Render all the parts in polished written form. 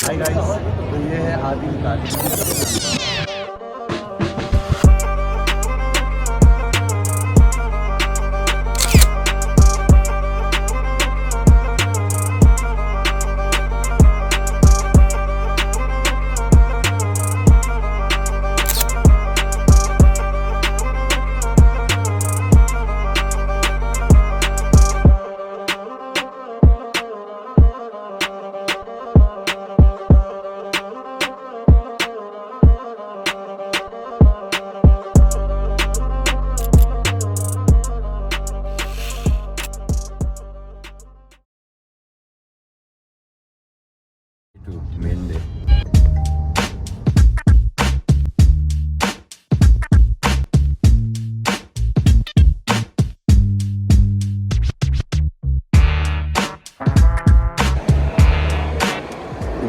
Hi guys, तो ये है आदिल काली। To main day.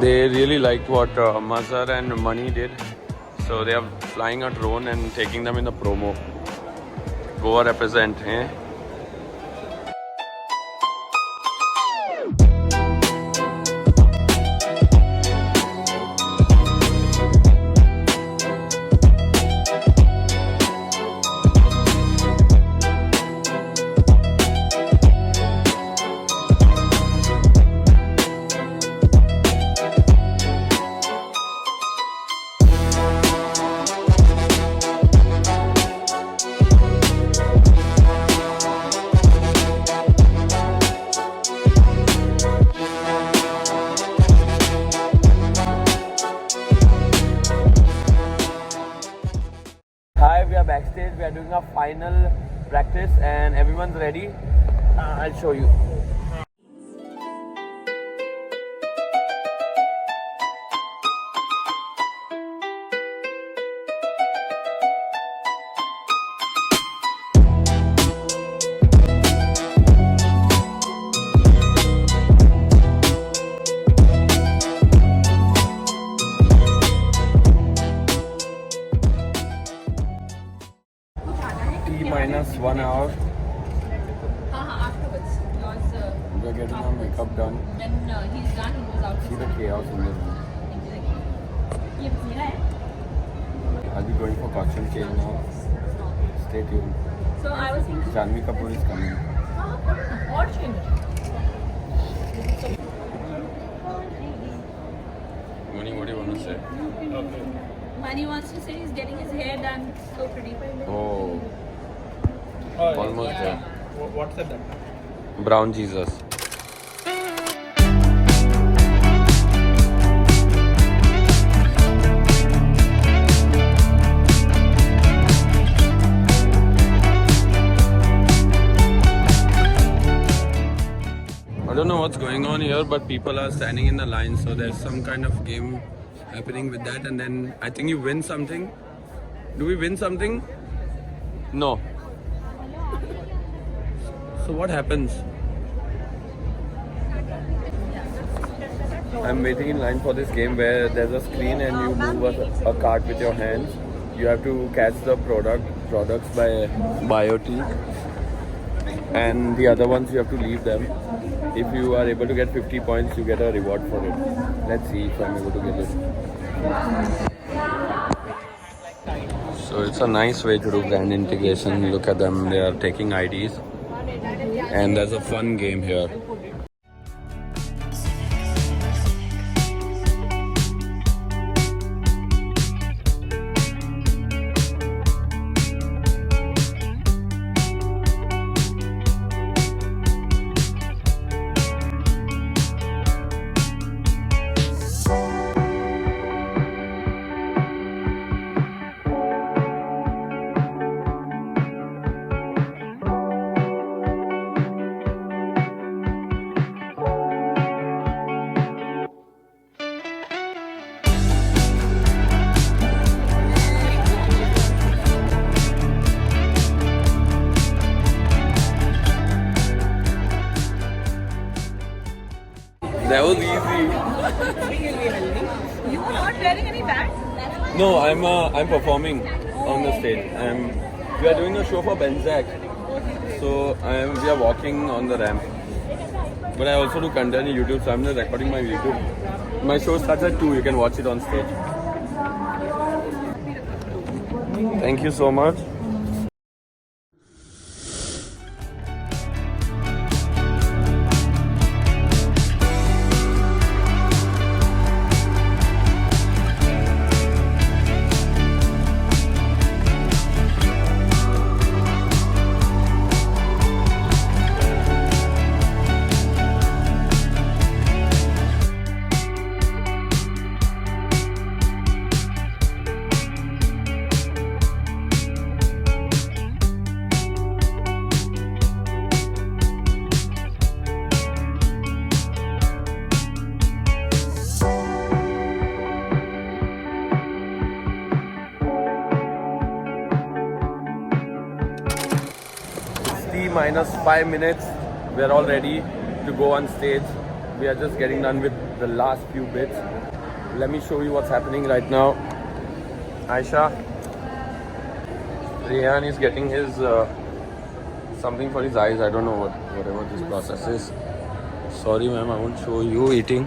They really liked what Mazhar and Mani did, so they are flying a drone and taking them in the promo. Goa represent, eh? Hi, we are backstage. We are doing our final practice and everyone's ready. I'll show you. T-1 hour. Afterwards. Because We are getting our makeup done. when he's done, he goes out. See the chaos in the room. ये मेरा है. I'll be going for costume change now. Stay tuned. So I was thinking. Janvi Kapoor is coming. Or change. Mani, what do you want to say? Mani wants to say he's getting his hair done so pretty. Oh, Oh, almost yeah. there. What's that? Brown Jesus. I don't know what's going on here, but people are standing in the line, so there's some kind of game happening with that, and then I think you win something. Do we win something? No. So what happens? I'm waiting in line for this game where there's a screen and you move a cart with your hands. You have to catch the products by Biotique, and the other ones you have to leave them. If you are able to get 50 points, you get a reward for it. Let's see if I'm able to get it. So it's a nice way to do brand integration. Look at them, they are taking IDs. And there's a fun game here. That was easy. You were not wearing any bags? No, I'm performing on the stage. We are doing a show for Benzac. So we are walking on the ramp. But I also do content on YouTube, so I'm not recording my YouTube. My show starts at 2. You can watch it on stage. Thank you so much. Minus 5 minutes, we're all ready to go on stage. We are just getting done with the last few bits. Let me show you what's happening right now. Aisha, Rehan is getting his something for his eyes. I don't know whatever this process is. Sorry ma'am, I won't show you eating.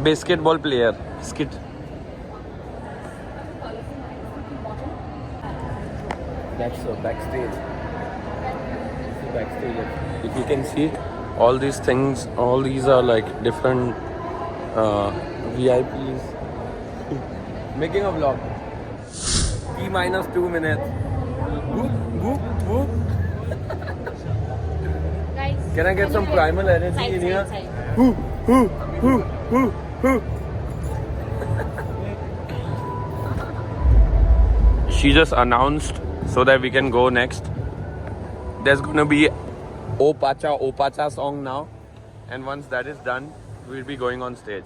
Basketball player, skit. That's backstage. Backstage. If you can see, all these things, all these are like different VIPs. Making a vlog. T minus 2 minutes. Whoop, whoop, whoop. Guys, Can I get some primal energy side, in side, here? side. Whoo, whoo, whoo, whoo, whoo. She just announced so that we can go next. There's gonna be O Pacha song now, and once that is done, we'll be going on stage.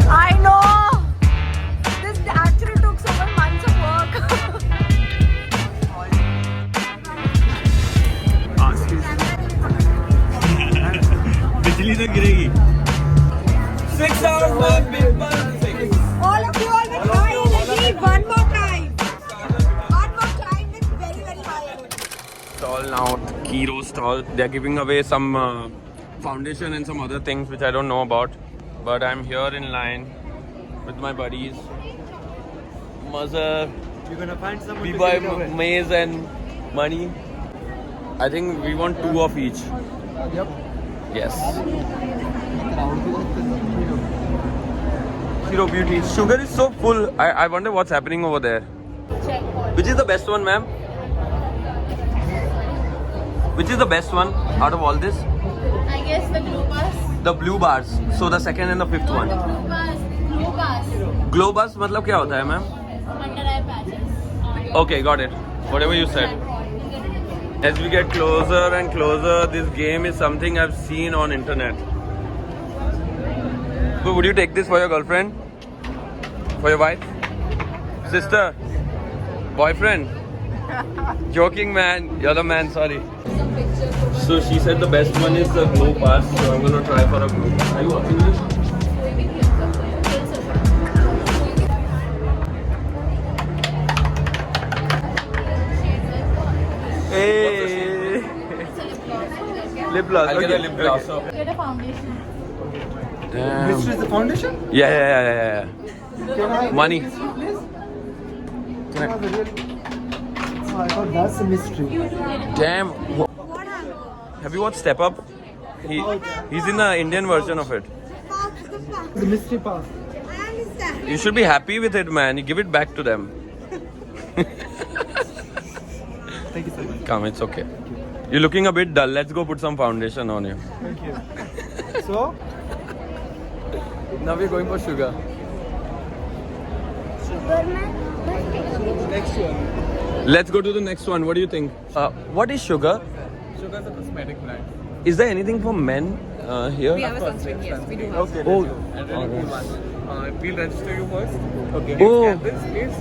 I know! This actually took so many months of work. बिजली तो गिरेगी. 6 hours more people. All of you all with high energy, one more time. One more time with very, very high energy. Stall now, Kiro stall. They're giving away some foundation and some other things which I don't know about. But I'm here in line with my buddies. Mazhar, You're gonna find someone to B-Boy, give it away. Maze and Money. I think we want 2 of each. Yep. Yes. Hero Beauty. Sugar is so full. I wonder what's happening over there. Which is the best one, ma'am? Which is the best one out of all this? I guess the blue bus. The blue bars. So the second and the fifth one. Blue bus. Blue bus. Glow bus मतलब क्या होता है, ma'am? Under eye patches. Okay, got it. Whatever you said. As we get closer and closer, this game is something I've seen on internet. So would you take this for your girlfriend? For your wife? Sister? Boyfriend? Joking man. You're the man, sorry. So she said the best one is the glow pass, so I'm gonna try for a glow pass. Are you watching this? Hey! Lip gloss. I'll get a lip gloss. Get a foundation. Damn. This is the foundation? Yeah. Can I Money. please? Can I? Oh, I thought that's a mystery. Damn. Have you watched Step Up? He's in the Indian version of it. The mystery pass. You should be happy with it, man. You give it back to them. Thank you so much. Come, it's okay. You're looking a bit dull. Let's go put some foundation on you. Thank you. So, Now we're going for sugar. next one. Let's go to the next one. What do you think? What is sugar? Sugar is a cosmetic brand. Is there anything for men here? We have a sunscreen, yes, we do have. Okay. Oh, And really cool one. We'll register you first. Okay. Oh. Scan this, please.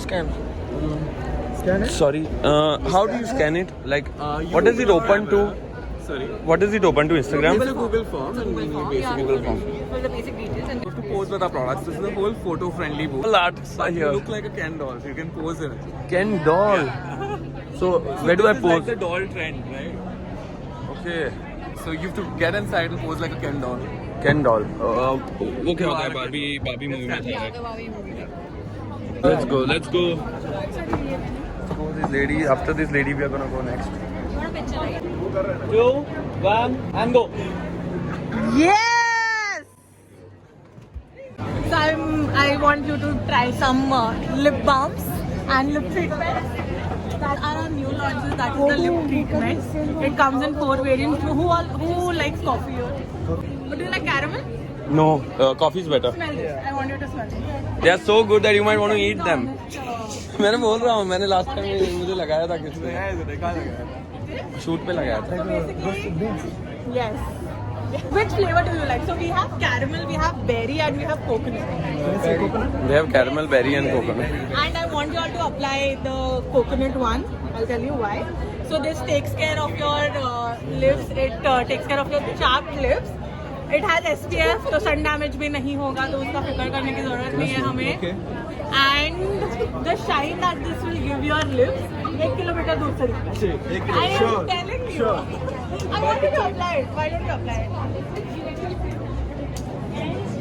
Scan. Scan it. Sorry. How do you scan it? Like, what is it open to? Sorry. What is it open to It's a Instagram? Google form. And we basically Google form. For the basic details and to pose with our products. This is a whole photo-friendly booth. All artists are You here. look like a Ken doll, so you can pose in it. Ken doll. So where do I This is like pose? the doll trend, right? Okay. So you have to get inside and pose like a Ken doll. Ken doll. Okay, are okay. a Barbie movie में था, yeah, right? the Barbie movie. Let's go. Let's go. This lady. After this lady, we are gonna go next. You want a picture, right? 2, 1, and go. Yes! So I want you to try some lip balms and lip treatments. That are our new launches. That is the lip treatment. It comes in 4 variants. Who likes coffee here? Would you like caramel? No, coffee is better. Smell this. I want you to smell it. They are so good that you might want to eat them. मैंने बोल रहा हूँ मैंने last time मुझे लगाया था किसने shoot पे लगाया था. Yes. Which flavor do you like? So we have caramel, we have berry, and we have coconut. We have caramel, berry, and coconut. And I want you all to apply the coconut one. I'll tell you why. So this takes care of your lips. It takes care of your chapped lips. It has SPF, तो sun damage भी नहीं होगा, तो उसका फिक्र करने की जरूरत नहीं है हमें. And the shine that this will give your lips, 1 kilometer दूर से दिखता है. I am telling you. I want you to apply it. Why don't you apply it?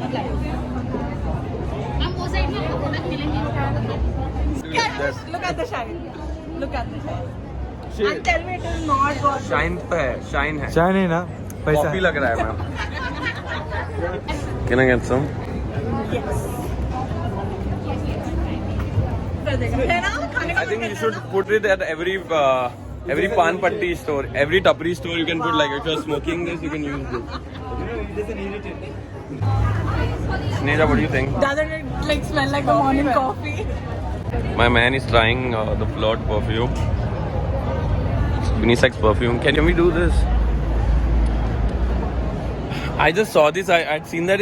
Apply it. हम वो साइड में coconut मिलेंगे. Look at the shine. Look at the shine. And tell me it is not got. Shine पे है, shine है. चाय नहीं ना Coffee लग रहा है ma'am. Can I get some? Yes. I think you should put it at every pan patti store, every tapri store. You can put like if you're smoking this, you can use this. Sneha, what do you think? Doesn't it like smell like the morning coffee? My man is trying the float perfume. Unisex perfume. Can we do this? I just saw this. I'd seen that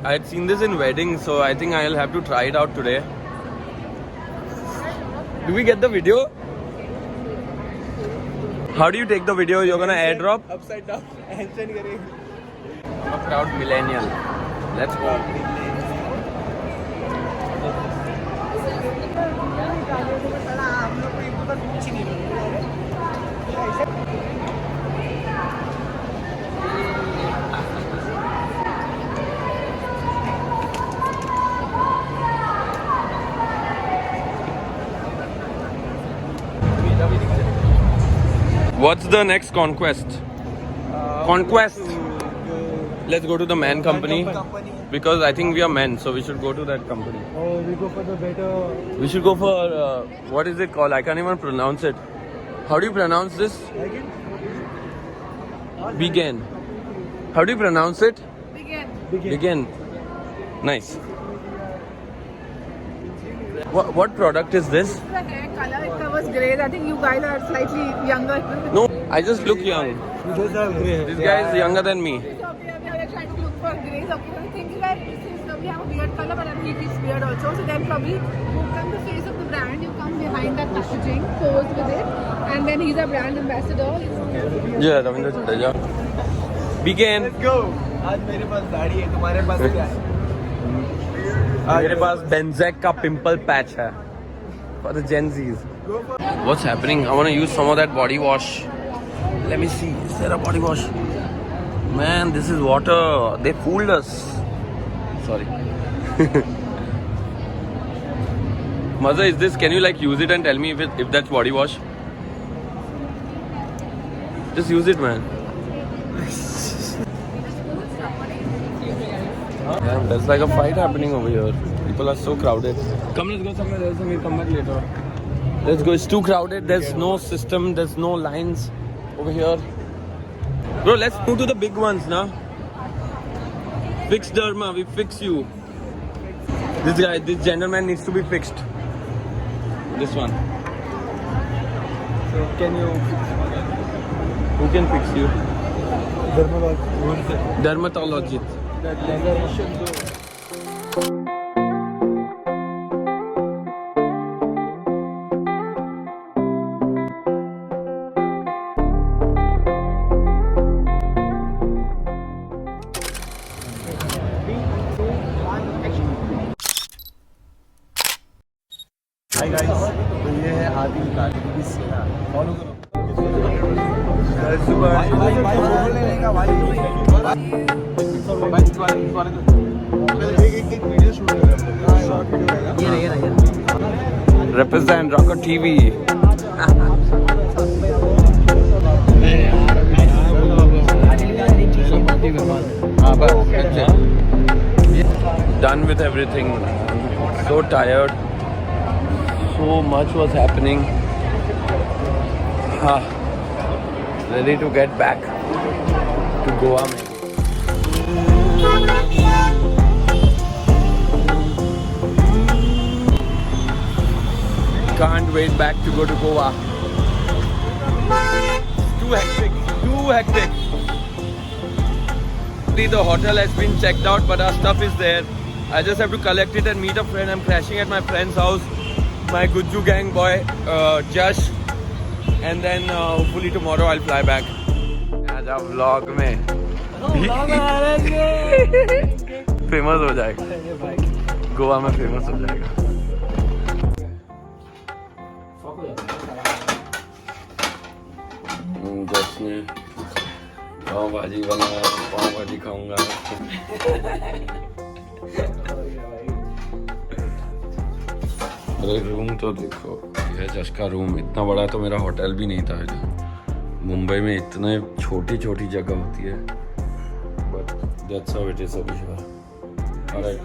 I'd seen this in weddings, so I think I'll have to try it out today. Do we get the video? How do you take the video? You're gonna airdrop? Upside down. Handstand करेंगे. I'm a proud millennial. Let's go. What's the next conquest? Conquest. Let's go to the man company because I think we are men, so we should go to that company. Oh, we go for the better. We should go for what is it called? I can't even pronounce it. How do you pronounce this? Begin. How do you pronounce it? Begin. Nice. What product is this? The hair color, it covers grays. I think you guys are slightly younger. No, I just look young. We just have grey. This guy is younger than me. So we are trying to look for grays. Okay, the thing is that since we have a weird color, but I think it's weird also. So then probably you come the face of the brand, you come behind that packaging, pose with it, and then he's a brand ambassador. Yeah, Ravinder Jadeja. Begin. Let's go. आज मेरे पास दाढ़ी है, तुम्हारे पास क्या है? मेरे पास Benzac का pimple patch है for the Gen Zs. What's happening? I want to use some of that body wash. Let me see. Is there a body wash? Man, this is water. They fooled us. Sorry. Mother, is this? Can you like use it and tell me if that's body wash? Just use it, man. Damn, there's like a fight happening over here. People are so crowded. Come, let's go somewhere else and we'll come back later. Let's go. It's too crowded. There's no system. There's no lines over here. Bro, let's move to the big ones now. Fix Dharma. We fix you. This guy, this gentleman needs to be fixed. This one. So can you? Who can fix you? Dermatologist. Dermatologist. That laser. Hi guys, तो ये है आदिल का TV सेना, follow करो। एक video shoot कर रहा है। Represent Rocket TV. Done with everything. So tired. So much was happening. Ready to get back to Goa. Can't wait back to go to Goa. Too hectic. Too hectic. The hotel has been checked out, but our stuff is there. I just have to collect it and meet a friend. I'm crashing at my friend's house. My Gujju gang boy, Jash. And then hopefully tomorrow I'll fly back. आज आप vlog में famous हो जाएगा. गोवा में famous हो जाएगा. जैसे पाव भाजी बनाया, पाव भाजी खाऊंगा. अरे रूम तो देखो, यह जश का रूम इतना बड़ा तो मेरा होटल भी नहीं था इधर. मुंबई में इतने छोटी छोटी जगह होती है. But that's how it is Abhishek. Alright,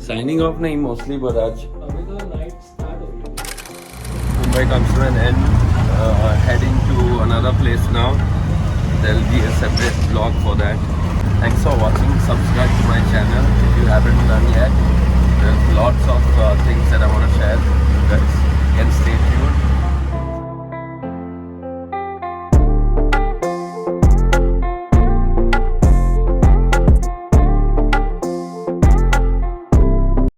signing off नहीं मोस्टली, बट आज Mumbai comes to an end. Heading to another place now. There'll be a separate vlog for that. Thanks for watching. Subscribe to my channel if you haven't done yet. There's lots of things that I want to share with you guys. And stay tuned.